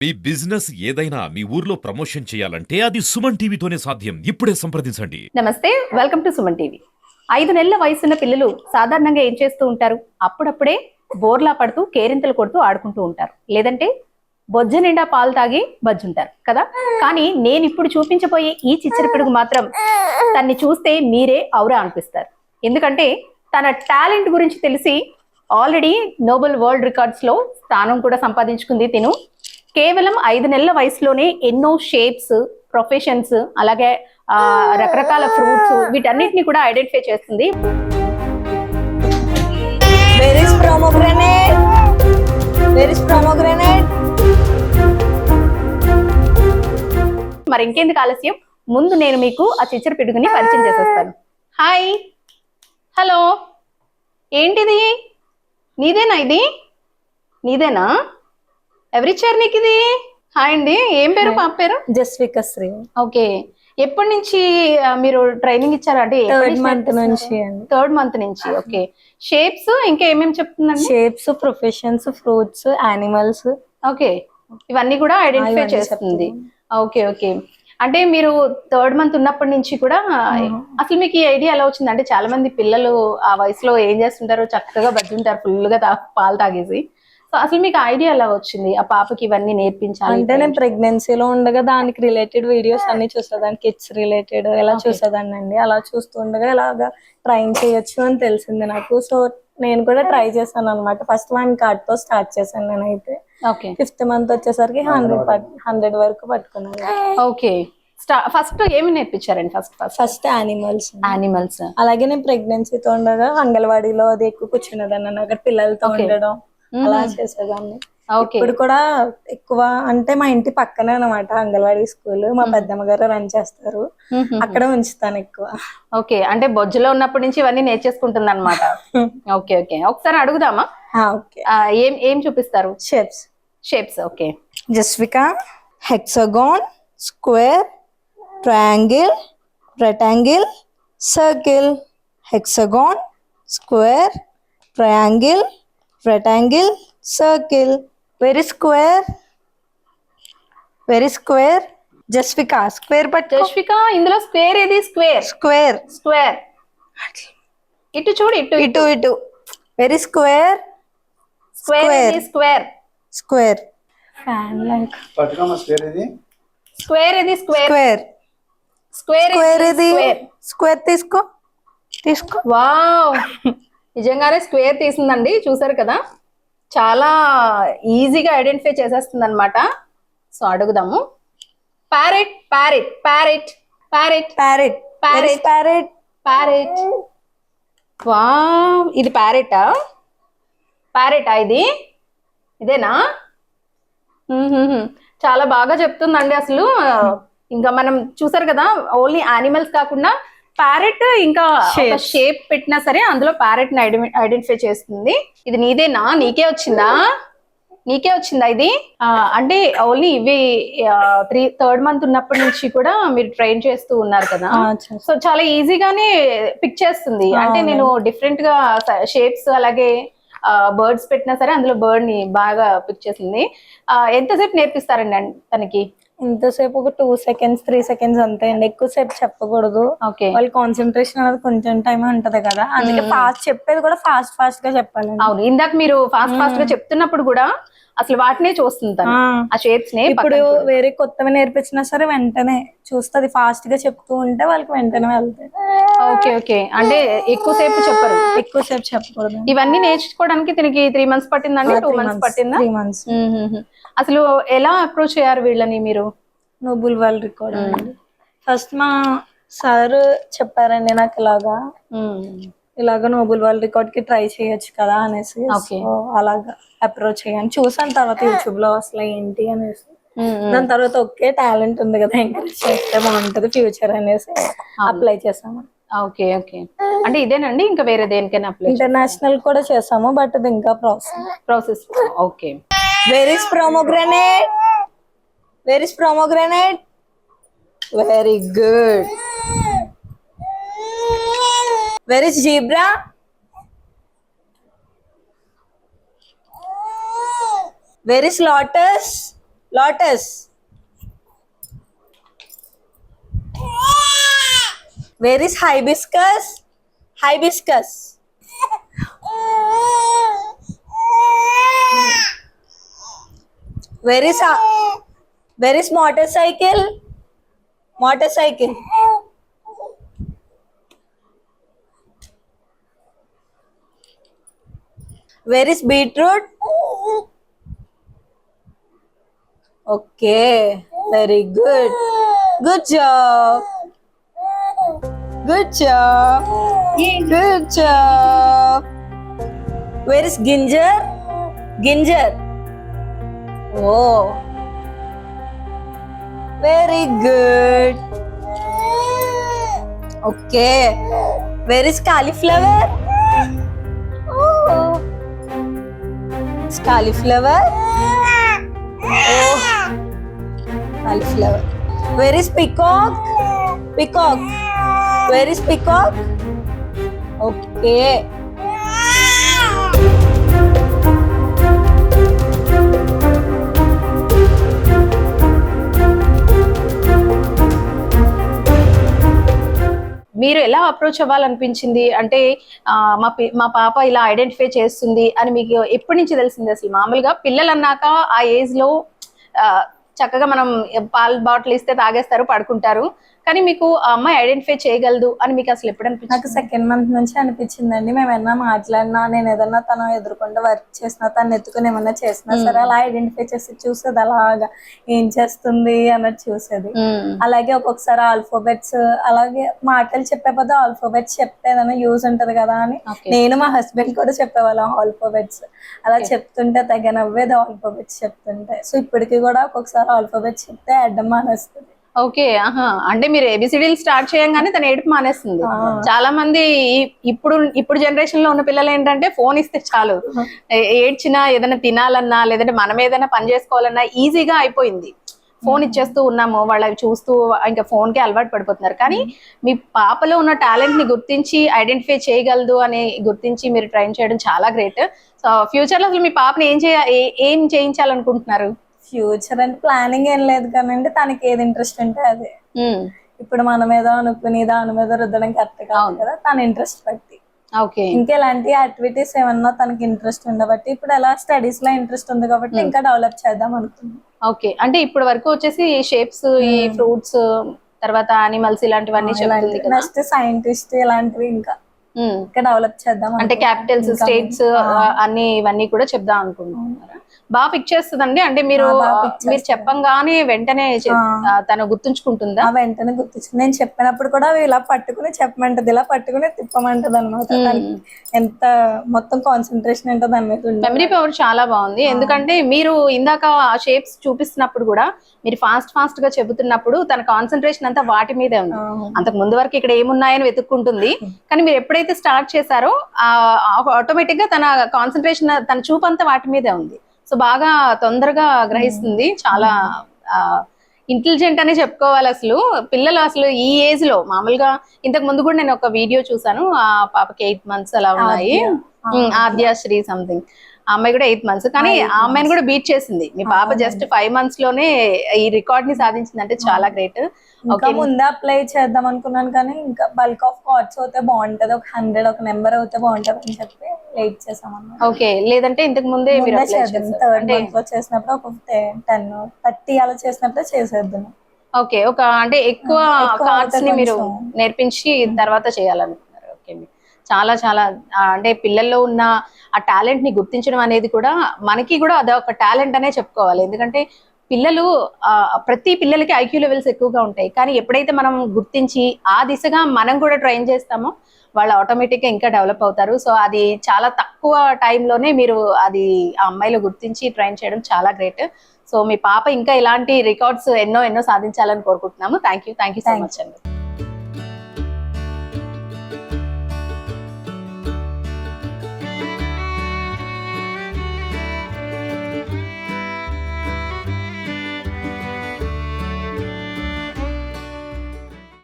మీ business ఏదైనా మీ ఊర్లో promotion చేయాలంటే అది సుమన్ టీవీతోనే సాధ్యం. ఇప్పుడే సంప్రదించండి. నమస్తే, వెల్కమ్ టు సుమన్ టీవీ. 5 నెలల వయసున్న పిల్లలు సాధారణంగా ఏం చేస్తూ ఉంటారు? అప్పుడప్పుడే బోర్లా పడుతూ కేరింతలు కొడుతూ ఆడుకుంటూ ఉంటారు, లేదంటే బొజ్జ నిండా పాలు తాగి బజ్జుంటారు కదా. కానీ నేను ఇప్పుడు చూపించబోయే ఈ చిచ్చర పిడుగు మాత్రం తన్ని చూస్తే మీరే ఔరా అనిపిస్తారు. ఎందుకంటే తన టాలెంట్ గురించి తెలిసి ఆల్రెడీ నోబెల్ వరల్డ్ రికార్డ్స్ లో స్థానం కూడా సంపాదించుకుంది తిను. కేవలం 5 నెలల వయసులోనే ఎన్నో షేప్స్, ప్రొఫెషన్స్, అలాగే రకరకాల ఫ్రూట్స్ వీటన్నిటిని కూడా ఐడెంటిఫై చేస్తుంది. Where is pomegranate? Where is pomegranate? మరి ఇంకెందుకు ఆలస్యం, ముందు నేను మీకు ఆ చిచ్చర పిడుగుని పరిచయం చేసేస్తాను. హాయ్, హలో, ఏంటిది? నీదేనా ఇది? నీదేనా? ఎవరిచ్చారు నీకు ఇది? హాయ్ అండి, ఏం పేరు? పాప పేరు జస్విక శ్రీ. ఓకే, ఎప్పటి నుంచి మీరు ట్రైనింగ్ ఇచ్చారా? అంటే థర్డ్ మంత్ నుంచి అండి. థర్డ్ మంత్ నుంచి. ఓకే, షేప్స్ ఇంకా ఏమేమి చెప్తుందండి? Shapes, professions, fruits, animals. Okay, ఇవన్నీ కూడా ఐడెంటిఫై చేస్తుంది. ఓకే ఓకే, అంటే మీరు థర్డ్ మంత్ ఉన్నప్పటి నుంచి కూడా అసలు మీకు ఈ ఐడియా ఎలా వచ్చింది? అంటే చాలా మంది పిల్లలు ఆ వయసులో ఏం చేస్తుంటారు, చక్కగా బజ్జుంటారు ఫుల్ గా పాలు తాగేసి. సో అసలు మీకు ఐడియా ఎలా వచ్చింది ఆ పాపకి ఇవన్నీ నేర్పించాలి అంటే నేను ప్రెగ్నెన్సీలో ఉండగా దానికి రిలేటెడ్ వీడియోస్ అన్ని చూసేదాన్ని, కిడ్స్ రిలేటెడ్ ఎలా చూసేదాన్ని అండి. అలా చూస్తుండగా ఇలాగా ట్రైన్ చేయొచ్చు అని తెలిసింది నాకు. సో నేను కూడా ట్రై చేశాను అనమాట. ఫస్ట్ 1 కార్డ్ తో స్టార్ట్ చేశాను నేనైతే. ఓకే, 5th మంత్ వచ్చేసరికి 100 వరకు పట్టుకున్నాను. ఓకే, ఫస్ట్ ఏమి నేర్పించారండి? First animals. అలాగే నేను ప్రెగ్నెన్సీతో ఉండగా అంగన్వాడీలో అది ఎక్కువ కూర్చునేదాన్ని, అక్కడ పిల్లలతో ఉండడం అలా చేసేదాన్ని. ఇప్పుడు కూడా ఎక్కువ అంటే మా ఇంటి పక్కనే అనమాట అంగన్వాడీ స్కూల్, మా పెద్దమ్మ గారు రన్ చేస్తారు, అక్కడ ఉంచుతాను ఎక్కువ. ఓకే, అంటే బొజ్జులో ఉన్నప్పటి నుంచి ఇవన్నీ నేర్చేసుకుంటుంది అనమాట. ఓకే ఓకే, ఒకసారి అడుగుదామా? ఓకే, ఏం ఏం చూపిస్తారు? Shapes. Okay, Jasvika, hexagon, square, triangle, rectangle, circle. Hexagon, square, triangle, rectangle, circle. Very square. Jasvika, square పట్టు. జస్విక, ఇందులో స్క్వేర్ ఏది? స్క్వేర్. ఇటు చూడు, ఇటు. Very square. Square. Fan like. పట్టుకోమ స్క్వేర్ ఇది. స్క్వేర్ ఏది? స్క్వేర్ తీసుకో. వావ్, నిజంగానే స్క్వేర్ తీసిందండి. చూసారు కదా, చాలా ఈజీగా ఐడెంటిఫై చేసేస్తుంది అనమాట. సో అడుగుదాము. ప్యారెట్. వావ్, ఇది ప్యారెటా? ఇది ఇదేనా? చాలా బాగా చెప్తుందండి అసలు. ఇంకా మనం చూసారు కదా, ఓన్లీ యానిమల్స్ కాకుండా ప్యారెట్ ఇంకా షేప్ పెట్టినా సరే అందులో ప్యారెట్ ని ఐడెంటిఫై చేస్తుంది. ఇది నీదేనా? నీకే వచ్చిందా ఇది? అంటే ఓన్లీ ఇవి థర్డ్ మంత్ ఉన్నప్పటి నుంచి కూడా మీరు ట్రైన్ చేస్తూ ఉన్నారు కదా, సో చాలా ఈజీగానే పిక్ చేస్తుంది. అంటే నేను డిఫరెంట్ గా షేప్స్ అలాగే బర్డ్స్ పెట్టినా సరే అందులో బర్డ్ ని బాగా పిక్ చేసింది. ఎంతసేపు నేర్పిస్తారండి తనకి? ఇంతసేపు ఒక 2 seconds 3 seconds అంతే అండి, ఎక్కువసేపు చెప్పకూడదు. వాళ్ళ కాన్సన్ట్రేషన్ అనేది కొంచెం టైం ఉంటది కదా, అందుకే చెప్పేది కూడా ఫాస్ట్ గా చెప్పాలి. అవును, ఇందాక మీరు ఫాస్ట్ గా చెప్తున్నప్పుడు కూడా అసలు వాటినే చూస్తుంటాను, ఆ షేప్స్ నే. ఇప్పుడు వేరే కొత్తవి నేర్పించినా సరే వెంటనే చూస్తుంది, ఫాస్ట్ గా చెప్తూ ఉంటే వాళ్ళకి వెంటనే వెళ్తాయి. ఓకే, అంటే ఎక్కువసేపు చెప్పకూడదు. ఇవన్నీ నేర్చుకోవడానికి దీనికి 3 months పట్టిందండి? 2 months పట్టిందా? 3 months. అసలు ఎలా అప్రోచ్ అయ్యారు వీళ్ళని మీరు? నోబెల్ వరల్డ్ రికార్డ్ అండి. ఫస్ట్ మా సార్ చెప్పారండి నాకు ఇలాగా నోబెల్ వరల్డ్ రికార్డ్ కి ట్రై చేయొచ్చు కదా అనేసి. అలాగా అప్రోచ్ అయ్యాను, చూసాను తర్వాత యూట్యూబ్ లో అసలు ఏంటి అనేసి. దాని తర్వాత ఓకే టాలెంట్ ఉంది కదా, ఎంకరేజ్ చేస్తే బాగుంటది ఫ్యూచర్ అనేసి అప్లై చేసాము. ఓకే, అంటే ఇదేనండి ఇంకా వేరే దేనికైనా అప్లై? ఇంటర్నేషనల్ కూడా చేసాము, బట్ ఇది ఇంకా process. Okay, Where is pomegranate? Very good. Where is zebra? Where is lotus? lotus. Where is hibiscus? Hibiscus. Where is motorcycle? Motorcycle. Where is beetroot? Okay, very good. Good job. Good job. Good job. Where is ginger? Ginger. Oh, very good. Okay. Where is cauliflower? Oh, it's cauliflower. Oh, cauliflower. Where is peacock? Peacock. Where is peacock? Okay. మీరు ఎలా approach అవ్వాలనిపించింది? అంటే మా పాప ఇలా identify చేస్తుంది అని మీకు ఎప్పటి నుంచి తెలిసింది? అసలు మామూలుగా పిల్లలు అన్నాక ఆ ఏజ్ లో చక్కగా మనం పాల బాటిల్ ఇస్తే తాగేస్తారు, పడుకుంటారు. కానీ మీకు ఆ అమ్మాయి ఐడెంటిఫై చేయగలదు అని మీకు అసలు ఎప్పుడు అనిపించింది? నాకు సెకండ్ మంత్ నుంచి అనిపించిందండి. మేము ఏమన్నా మాట్లాడినా, నేను ఏదన్నా తను ఎదుర్కొంటే వర్క్ చేసినా, తను ఎత్తుకుని ఏమన్నా చేసినా సరే అలా ఐడెంటిఫై చేసి చూసేది, అలాగా ఏం చేస్తుంది అన్నట్టు చూసేది. అలాగే ఒక్కొక్కసారి ఆల్ఫాబెట్స్, అలాగే మాటలు చెప్పే పద ఆల్ఫాబెట్స్ చెప్తే ఏదైనా యూజ్ ఉంటది కదా అని నేను మా హస్బెండ్ కూడా చెప్పేవాళ్ళం ఆల్ఫాబెట్స్. అలా చెప్తుంటే తెగ నవ్వేది ఆల్ఫాబెట్స్ చెప్తుంటే. సో ఇప్పటికి కూడా ఒక్కొక్కసారి ఆల్ఫాబెట్స్ చెప్తే అడ్డం మానేస్తుంది. ఓకే, ఆహా. అంటే మీరు ఏబిసిడీలు స్టార్ట్ చేయంగానే తను ఏడుపు మానేస్తుంది. చాలా మంది ఇప్పుడు జనరేషన్ లో ఉన్న పిల్లలు ఏంటంటే ఫోన్ ఇస్తే చాలు, ఏడ్చినా ఏదైనా తినాలన్నా లేదంటే మనం ఏదైనా పని చేసుకోవాలన్నా ఈజీగా అయిపోయింది. ఫోన్ ఇచ్చేస్తూ ఉన్నాము, వాళ్ళు అవి చూస్తూ ఇంకా ఫోన్ కి అలవాటు పడిపోతున్నారు. కానీ మీ పాపలో ఉన్న టాలెంట్ ని గుర్తించి ఐడెంటిఫై చేయగలదు అని గుర్తించి మీరు ట్రైన్ చేయడం చాలా గ్రేట్. సో ఫ్యూచర్ లో అసలు మీ పాపని ఏం చేయించాలనుకుంటున్నారు? ఫ్యూచర్ అంటే ప్లానింగ్ ఏం లేదు కానండి, తనకి ఏది ఇంట్రెస్ట్ ఉంటే అదే. ఇప్పుడు మన మీద అనుకుని దాని మీద రుద్దడం కరెక్ట్ కాదు కదా, తన ఇంట్రెస్ట్ బట్టి. ఓకే, ఇంకా ఎలాంటి యాక్టివిటీస్ ఏమన్నా తనకి ఇంట్రెస్ట్ ఉండబట్టి, ఇప్పుడు ఎలా స్టడీస్ లో ఇంట్రెస్ట్ ఉంది కాబట్టి ఇంకా డెవలప్ చేద్దాం అనుకున్నాం. ఓకే, అంటే ఇప్పటి వరకు వచ్చేసి షేప్స్, ఈ ఫ్రూట్స్, తర్వాత అనిమల్స్ ఇలాంటివన్నీ చెప్తుంది కదా. నెక్స్ట్ సైంటిస్ట్ ఇలాంటివి ఇంకా డెవలప్ చేద్దాం అంటే క్యాపిటల్స్, స్టేట్స్ అన్ని ఇవన్నీ కూడా చెప్దాం అనుకుంటున్నారా? బాగా పిక్ చేస్తుందండి. అంటే మీరు చెప్పంగానే వెంటనే తను గుర్తుంచుకుంటుందా? వెంటనే గుర్తుంచుకుంది. నేను చెప్పినప్పుడు కూడా ఇలా పట్టుకుని చెప్పమంటది, ఇలా పట్టుకుని తిప్పమంటది అనమాట. ఎంత మొత్తం కాన్సన్ట్రేషన్ ఏంటో దాని మీద. మెమరీ పవర్ చాలా బాగుంది. ఎందుకంటే మీరు ఇందాక ఆ షేప్స్ చూపిస్తున్నప్పుడు కూడా మీరు ఫాస్ట్ గా చెబుతున్నప్పుడు తన కాన్సన్ట్రేషన్ అంతా వాటి మీదే ఉంది. అంతకు ముందు వరకు ఇక్కడ ఏమున్నాయని వెతుక్కుంటుంది, కానీ మీరు ఎప్పుడైతే స్టార్ట్ చేశారో ఆటోమేటిక్ గా తన కాన్సన్ట్రేషన్, తన చూపు అంతా వాటి మీదే ఉంది. సో బాగా తొందరగా గ్రహిస్తుంది. చాలా ఇంటెలిజెంట్ అనే చెప్పుకోవాలి. అసలు పిల్లలు అసలు ఈ ఏజ్ లో మామూలుగా ఇంతకు ముందు కూడా నేను ఒక వీడియో చూసాను, ఆ పాపకి 8 months అలా ఉన్నాయి. ఆద్యాశ్రీ సంథింగ్, ఆ అమ్మాయి కూడా 8 months, కానీ ఆ అమ్మాయిని కూడా బీట్ చేసింది. మీ పాప జస్ట్ 5 months లోనే ఈ రికార్డ్ ని సాధించింది, అంటే చాలా గ్రేట్. ఇంకా ముందే అప్లై చేద్దాం అనుకున్నాను, కానీ ఇంకా బల్క్ ఆఫ్ కార్డ్స్ అవుతే బాగుంటది, ఒక 100 ఒక నెంబర్ అవుతే బాగుంటది అని చెప్పి వెయిట్ చేసామన్నమాట. ఓకే, లేదంటే ఇంతకు ముందే థర్డ్ మంత్ లో చేసినప్పుడు ఒక 10-30 అలా చేసినప్పుడు చేసేద్దాం. ఓకే, ఒక అంటే ఎక్కువ కార్డ్స్ ని మీరు నేర్పించి తర్వాత చేయాలనుకున్నారు. ఓకే, చాలా చాలా అంటే పిల్లల్లో ఉన్న ఆ టాలెంట్ ని గుర్తించడం అనేది కూడా మనకి కూడా అదొక టాలెంట్ అనే చెప్పుకోవాలి. ఎందుకంటే పిల్లలు ప్రతి పిల్లలకి ఐక్యూ లెవెల్స్ ఎక్కువగా ఉంటాయి, కానీ ఎప్పుడైతే మనం గుర్తించి ఆ దిశగా మనం కూడా ట్రైన్ చేస్తామో వాళ్ళు ఆటోమేటిక్ గా ఇంకా డెవలప్ అవుతారు. సో అది చాలా తక్కువ టైంలోనే మీరు అది ఆ అమ్మాయిలో గుర్తించి ట్రైన్ చేయడం చాలా గ్రేట్. సో మీ పాప ఇంకా ఇలాంటి రికార్డ్స్ ఎన్నో సాధించాలని కోరుకుంటున్నాము. థ్యాంక్ యూ సో మచ్ అండి.